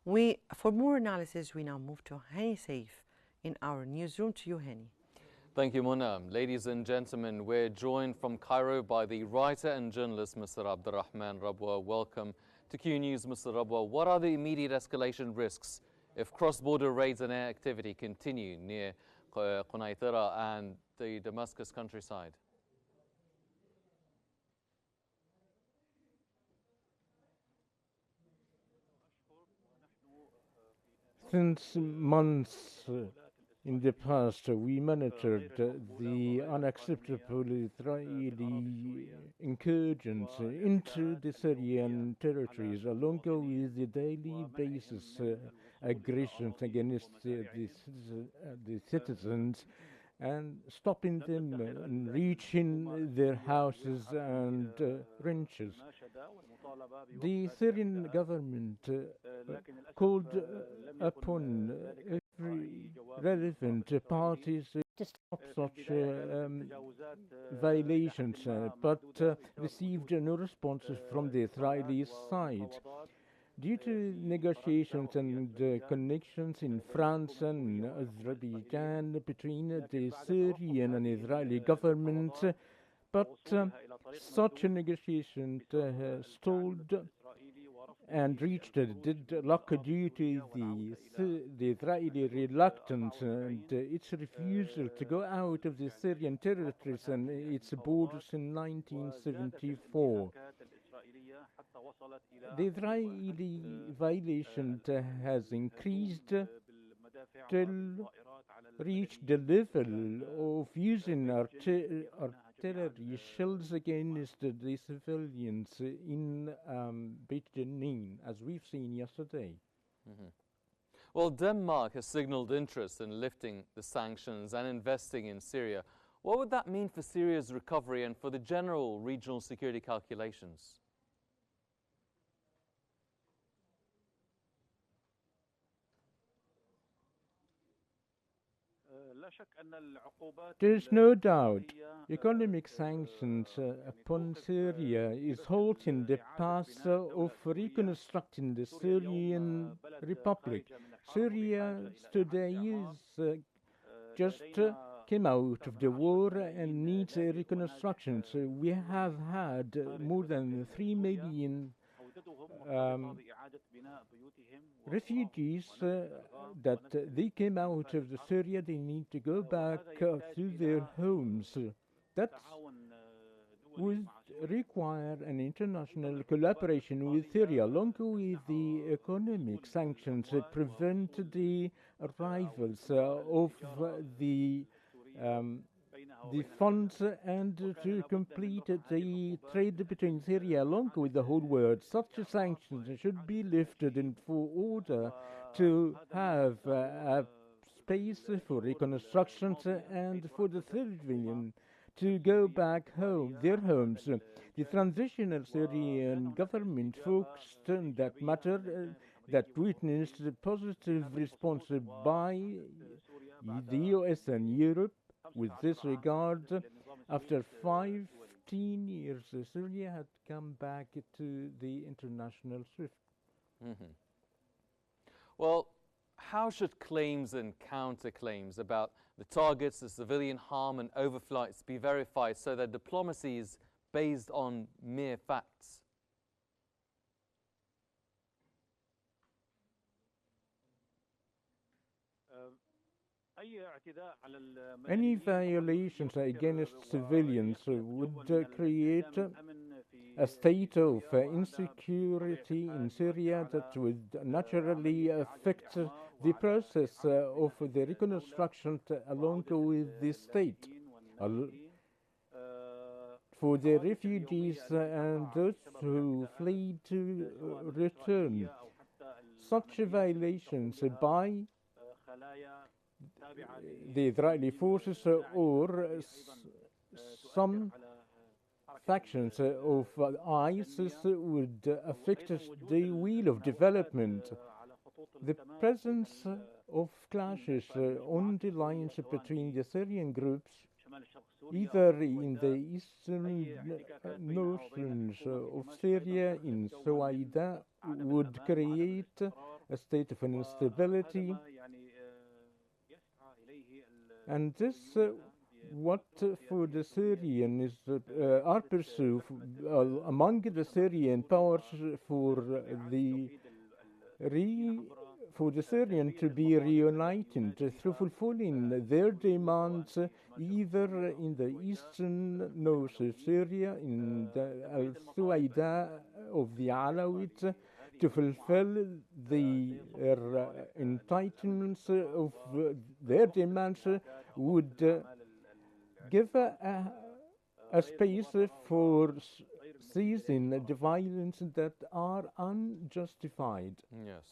For more analysis, we now move to Hani Saif in our newsroom. To you, Hani. Thank you, Mona. Ladies and gentlemen, we're joined from Cairo by the writer and journalist, Mr. Abdurrahman Rabwa. Welcome to Q News, Mr. Rabwa. What are the immediate escalation risks if cross-border raids and air activity continue near Quneitra and the Damascus countryside? Since months in the past, we monitored the unacceptable Israeli incursions into the Syrian territories, along with the daily basis aggressions against the citizens and stopping them reaching their houses and ranches. The Syrian government called upon every relevant parties to stop such violations, but received no responses from the Israeli side. Due to negotiations and connections in France and Azerbaijan between the Syrian and Israeli governments, but such a negotiation stalled and reached a deadlock due to the Israeli reluctance and its refusal to go out of the Syrian territories and its borders in 1974. The Israeli violation has increased till reached the level of using artillery shells against the civilians in Beit Jenin, as we've seen yesterday. Mm-hmm. Well, Denmark has signaled interest in lifting the sanctions and investing in Syria. What would that mean for Syria's recovery and for the general regional security calculations? There is no doubt economic sanctions upon Syria is halting the path of reconstructing the Syrian Republic. Syria today is just came out of the war and needs a reconstruction. So we have had more than 3 million refugees that they came out of Syria. They need to go back to their homes. That would require an international collaboration with Syria, along with the economic sanctions that prevent the arrivals of the funds and to complete the trade between Syria along with the whole world. Such sanctions should be lifted in for order to have a space for reconstruction and for the civilian to go back home, their homes. The transitional Syrian government focused on that matter that witnessed a positive response by the US and Europe. With this regard, after 15 years, Syria had come back to the international SWIFT. Mm-hmm. Well, how should claims and counterclaims about the targets, the civilian harm and overflights be verified so that diplomacy is based on mere facts? Any violations against civilians would create a state of insecurity in Syria that would naturally affect the process of the reconstruction along with the state. For the refugees and those who flee to return, such violations by the Israeli forces or some factions of ISIS would affect the wheel of development. The presence of clashes on the lines between the Syrian groups, either in the eastern northern of Syria, in Suwaida, would create a state of instability. And this, what for the Syrian is our pursuit among the Syrian powers for for the Syrian to be reunited through fulfilling their demands either in the eastern north of Syria, in the Al-Thuwaida of the Alawites, to fulfill the entitlements of their demands would give a space for ceasing the violence that are unjustified. Yes.